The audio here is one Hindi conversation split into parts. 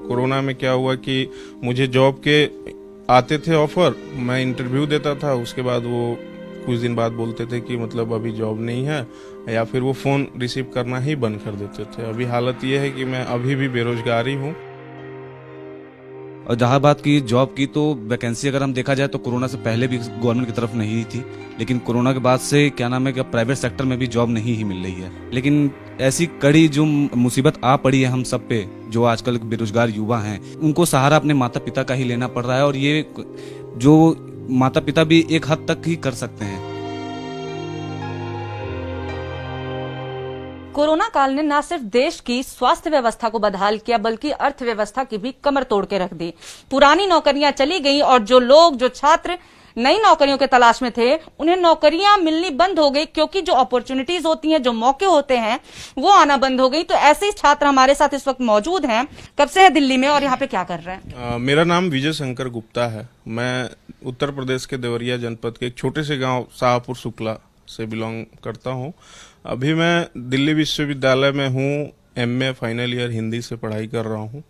कोरोना में क्या हुआ कि मुझे जॉब के आते थे ऑफर, मैं इंटरव्यू देता था, उसके बाद वो कुछ दिन बाद बोलते थे कि मतलब अभी जॉब नहीं है, या फिर वो फ़ोन रिसीव करना ही बंद कर देते थे। अभी हालत ये है कि मैं अभी भी बेरोजगार ही हूँ। और जहाँ बात की जॉब की, तो वैकेंसी अगर हम देखा जाए तो कोरोना से पहले भी गवर्नमेंट की तरफ नहीं थी, लेकिन कोरोना के बाद से क्या नाम है कि प्राइवेट सेक्टर में भी जॉब नहीं ही मिल रही है। लेकिन ऐसी कड़ी जो मुसीबत आ पड़ी है हम सब पे, जो आजकल बेरोजगार युवा हैं, उनको सहारा अपने माता पिता का ही लेना पड़ रहा है, और ये जो माता पिता भी एक हद तक ही कर सकते हैं। कोरोना काल ने न सिर्फ देश की स्वास्थ्य व्यवस्था को बदहाल किया, बल्कि अर्थव्यवस्था की भी कमर तोड़ के रख दी। पुरानी नौकरियां चली गई और जो छात्र नई नौकरियों के तलाश में थे, उन्हें नौकरियां मिलनी बंद हो गई, क्योंकि जो अपॉर्चुनिटीज होती हैं, जो मौके होते हैं, वो आना बंद हो गई। तो ऐसे ही छात्र हमारे साथ इस वक्त मौजूद हैं। कब से है दिल्ली में और यहाँ पे क्या कर रहे हैं? मेरा नाम विजय शंकर गुप्ता है। मैं उत्तर प्रदेश के देवरिया जनपद के एक छोटे से गांव शाहपुर शुक्ला से बिलोंग करता हूं। अभी मैं दिल्ली विश्वविद्यालय में हूं, एमए फाइनल ईयर हिंदी से पढ़ाई कर रहा हूं।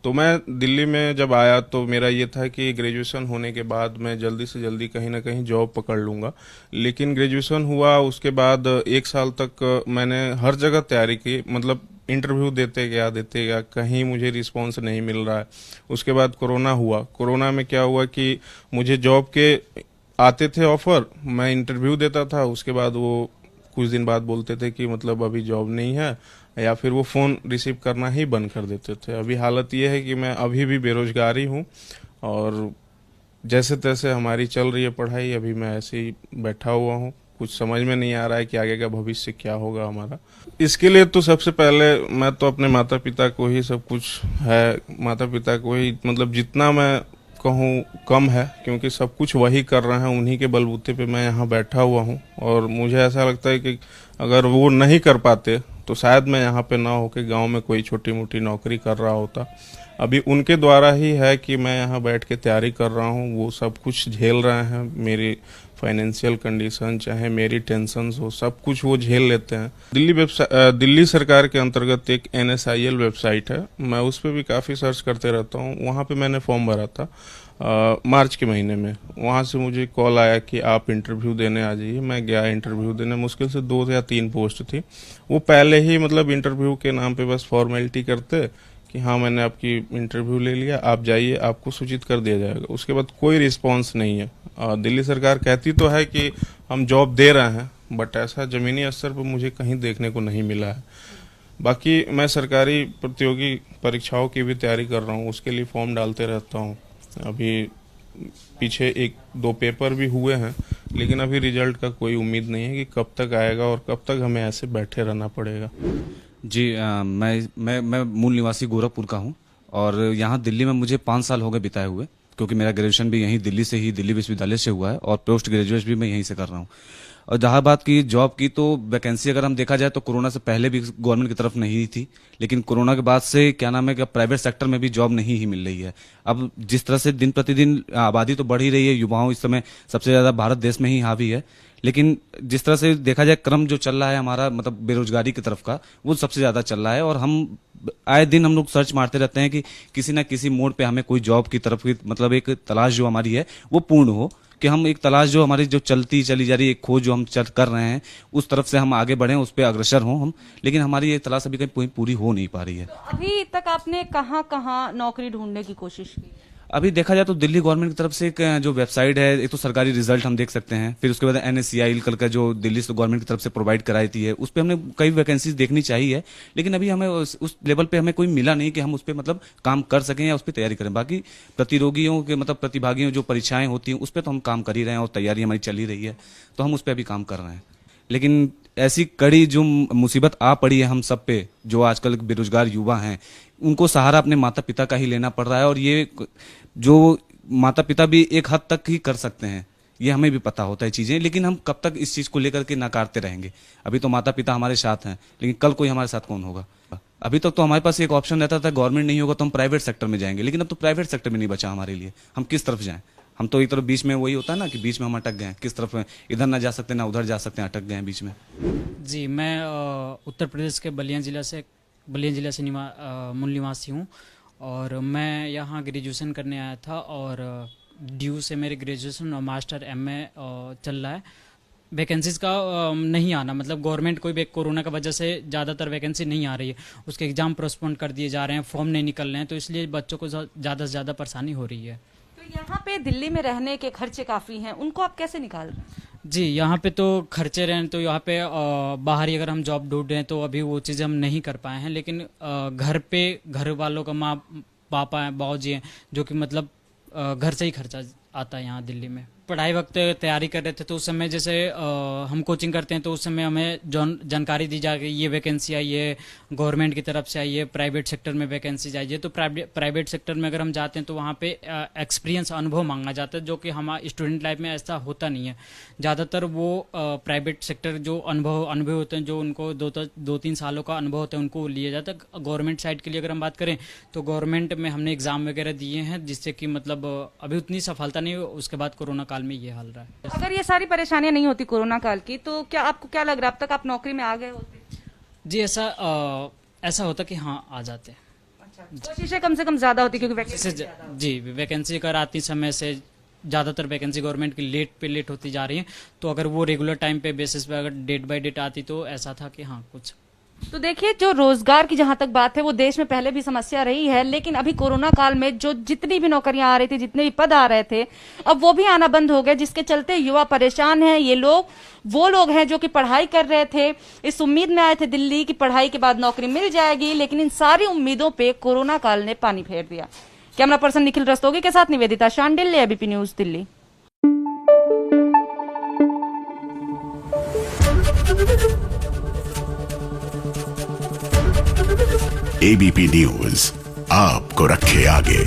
तो मैं दिल्ली में जब आया तो मेरा ये था कि ग्रेजुएशन होने के बाद मैं जल्दी से जल्दी कहीं ना कहीं जॉब पकड़ लूंगा। लेकिन ग्रेजुएशन हुआ, उसके बाद 1 साल तक मैंने हर जगह तैयारी की, मतलब इंटरव्यू देते गया, कहीं मुझे रिस्पॉन्स नहीं मिल रहा है। उसके बाद कोरोना हुआ। कोरोना में क्या हुआ कि मुझे जॉब के आते थे ऑफर, मैं इंटरव्यू देता था, उसके बाद वो कुछ दिन बाद बोलते थे कि मतलब अभी जॉब नहीं है, या फिर वो फ़ोन रिसीव करना ही बंद कर देते थे। अभी हालत ये है कि मैं अभी भी बेरोजगार ही हूँ, और जैसे तैसे हमारी चल रही है पढ़ाई। अभी मैं ऐसे ही बैठा हुआ हूँ, कुछ समझ में नहीं आ रहा है कि आगे का भविष्य क्या होगा हमारा। इसके लिए तो सबसे पहले मैं तो अपने माता पिता को ही सब कुछ है, माता पिता को ही, मतलब जितना मैं कहूँ कम है, क्योंकि सब कुछ वही कर रहे हैं, उन्हीं के बलबूते पे मैं यहाँ बैठा हुआ हूँ। और मुझे ऐसा लगता है कि अगर वो नहीं कर पाते तो शायद मैं यहाँ पे ना होके गांव में कोई छोटी मोटी नौकरी कर रहा होता। अभी उनके द्वारा ही है कि मैं यहाँ बैठ के तैयारी कर रहा हूँ। वो सब कुछ झेल रहे हैं, मेरी फाइनेंशियल कंडीशन चाहे मेरी टेंशन्स हो, सब कुछ वो झेल लेते हैं। दिल्ली सरकार के अंतर्गत एक NSIL वेबसाइट है, मैं उस पर भी काफ़ी सर्च करते रहता हूँ। वहाँ पे मैंने फॉर्म भरा था मार्च के महीने में। वहाँ से मुझे कॉल आया कि आप इंटरव्यू देने आ जाइए। मैं गया इंटरव्यू देने, मुश्किल से 2 या 3 पोस्ट थी। वो पहले ही मतलब इंटरव्यू के नाम पे बस फॉर्मेलिटी करते कि हाँ मैंने आपकी इंटरव्यू ले लिया, आप जाइए, आपको सूचित कर दिया जाएगा। उसके बाद कोई रिस्पांस नहीं है। दिल्ली सरकार कहती तो है कि हम जॉब दे रहे हैं, बट ऐसा जमीनी स्तर पर मुझे कहीं देखने को नहीं मिला है। बाकी मैं सरकारी प्रतियोगी परीक्षाओं की भी तैयारी कर रहा हूँ, उसके लिए फॉर्म डालते रहता हूँ। अभी पीछे 1-2 पेपर भी हुए हैं, लेकिन अभी रिजल्ट का कोई उम्मीद नहीं है कि कब तक आएगा और कब तक हमें ऐसे बैठे रहना पड़ेगा। जी, मैं मूल निवासी गोरखपुर का हूँ, और यहाँ दिल्ली में मुझे 5 साल हो गए बिताए हुए, क्योंकि मेरा ग्रेजुएशन भी यहीं दिल्ली से ही, दिल्ली विश्वविद्यालय से हुआ है, और पोस्ट ग्रेजुएशन भी मैं यहीं से कर रहा हूँ। और जहाँ बात की जॉब की, तो वैकेंसी अगर हम देखा जाए तो कोरोना से पहले भी गवर्नमेंट की तरफ नहीं थी, लेकिन कोरोना के बाद से क्या नाम है कि प्राइवेट सेक्टर में भी जॉब नहीं ही मिल रही है। अब जिस तरह से दिन प्रतिदिन आबादी तो बढ़ ही रही है, युवाओं इस समय सबसे ज्यादा भारत देश में ही हावी है, लेकिन जिस तरह से देखा जाए क्रम जो चल रहा है हमारा, मतलब बेरोजगारी की तरफ का, वो सबसे ज्यादा चल रहा है। और हम आए दिन हम लोग सर्च मारते रहते हैं कि किसी ना किसी मोड़ पे हमें कोई जॉब की तरफ की, मतलब एक तलाश जो हमारी है वो पूर्ण हो, कि हम एक तलाश जो हमारी जो चली जा रही है, एक खोज जो हम कर रहे हैं, उस तरफ से हम आगे बढ़े, उस पर अग्रसर हों हम, लेकिन हमारी ये तलाश अभी कहीं पूरी हो नहीं पा रही है। अभी तक आपने कहाँ कहाँ नौकरी ढूंढने की कोशिश की? अभी देखा जाए तो दिल्ली गवर्नमेंट की तरफ से एक जो वेबसाइट है, एक तो सरकारी रिजल्ट हम देख सकते हैं, फिर उसके बाद NSCI कल का जो दिल्ली से गवर्नमेंट की तरफ से प्रोवाइड कराई थी है, उस पर हमने कई वैकेंसीज देखनी चाहिए, लेकिन अभी हमें उस लेवल पे हमें कोई मिला नहीं कि हम उस पर मतलब काम कर सकें या उस पर तैयारी करें। बाकी प्रतियोगियों के, मतलब प्रतिभागियों जो परीक्षाएं होती हैं, उस पर तो हम काम कर ही रहे हैं और तैयारी हमारी चल ही रही है, तो हम उस पर अभी काम कर रहे हैं। लेकिन ऐसी कड़ी जो मुसीबत आ पड़ी है हम सब पे, जो आजकल बेरोजगार युवा हैं, उनको सहारा अपने माता पिता का ही लेना पड़ रहा है, और ये जो माता पिता भी एक हद तक ही कर सकते हैं, ये हमें भी पता होता है चीजें, लेकिन हम कब तक इस चीज को लेकर के नकारते रहेंगे। अभी तो माता पिता हमारे साथ हैं, लेकिन कल कोई हमारे साथ कौन होगा? अभी तक तो हमारे पास एक ऑप्शन रहता था, गवर्नमेंट नहीं होगा तो हम प्राइवेट सेक्टर में जाएंगे, लेकिन अब तो प्राइवेट सेक्टर में नहीं बचा हमारे लिए, हम किस तरफ जाएं? हम तो एक तरफ बीच में, वही होता है ना कि बीच में हम अटक गए, किस तरफ इधर ना जा सकते ना उधर जा सकते हैं, अटक गए हैं बीच में। जी, मैं उत्तर प्रदेश के बलिया जिला से मूल निवासी हूँ, और मैं यहाँ ग्रेजुएशन करने आया था और ड्यू से मेरी ग्रेजुएशन और मास्टर एमए चल रहा है। वैकेंसीज का नहीं आना, मतलब गवर्नमेंट कोई भी कोरोना की वजह से ज़्यादातर वैकेंसी नहीं आ रही है, उसके एग्ज़ाम पोस्टपोन कर दिए जा रहे हैं, फॉर्म नहीं निकल रहे हैं, तो इसलिए बच्चों को ज़्यादा से ज़्यादा परेशानी हो रही है। तो यहाँ पे दिल्ली में रहने के खर्चे काफी हैं, उनको आप कैसे निकाल रहे हैं? जी, यहाँ पे तो खर्चे रहें तो यहाँ पे बाहर ही अगर हम जॉब ढूंढ रहे हैं तो अभी वो चीज़ें हम नहीं कर पाए हैं, लेकिन घर पे घर वालों का माँ पापा हैं, बाबूजी हैं, जो कि मतलब घर से ही खर्चा आता है यहाँ दिल्ली में। पढ़ाई वक्त तैयारी कर रहे थे तो उस समय जैसे हम कोचिंग करते हैं तो उस समय हमें जानकारी दी जा गई ये वैकेंसी आई है, गवर्नमेंट की तरफ से आई है, प्राइवेट सेक्टर में वैकेंसी आई है। तो प्राइवेट सेक्टर में अगर हम जाते हैं तो वहाँ पे एक्सपीरियंस, अनुभव मांगा जाता है, जो कि हमारे स्टूडेंट लाइफ में ऐसा होता नहीं है। ज़्यादातर वो प्राइवेट सेक्टर जो अनुभव होते हैं, जो उनको 2-3 सालों का अनुभव होता है, उनको लिया जाता है। गवर्नमेंट साइड के लिए अगर हम बात करें तो गवर्नमेंट में हमने एग्ज़ाम वगैरह दिए हैं, जिससे कि मतलब अभी उतनी सफलता नहीं, उसके बाद कोरोना काल में ये हाल रहा है। अगर ये सारी परेशानियां नहीं होती कोरोना काल की, तो क्या आपको क्या लग रहा है अब तक आप नौकरी में आ गए होते? जी, ऐसा होता कि हाँ आ जाते। कोशिशें कम से कम ज्यादा होती क्योंकि वैकेंसी जैसे जी, वैकेंसी अगर आती समय से ज़्यादातर वैकेंसी गवर्नमेंट की लेट होती जा रही है, तो अगर वो रेगुलर टाइम पे बेसिस पे अगर डेट बाय डेट आती तो ऐसा था कि हाँ कुछ। तो देखिए, जो रोजगार की जहां तक बात है वो देश में पहले भी समस्या रही है, लेकिन अभी कोरोना काल में जो जितनी भी नौकरियां आ रही थी, जितने भी पद आ रहे थे, अब वो भी आना बंद हो गए, जिसके चलते युवा परेशान हैं। ये लोग वो लोग हैं जो कि पढ़ाई कर रहे थे, इस उम्मीद में आए थे दिल्ली की पढ़ाई के बाद नौकरी मिल जाएगी, लेकिन इन सारी उम्मीदों पे कोरोना काल ने पानी फेर दिया। कैमरा पर्सन निखिल रस्तोगी के साथ Nivedita Shandil, ABP news Delhi. ABP news आपको रखे आगे।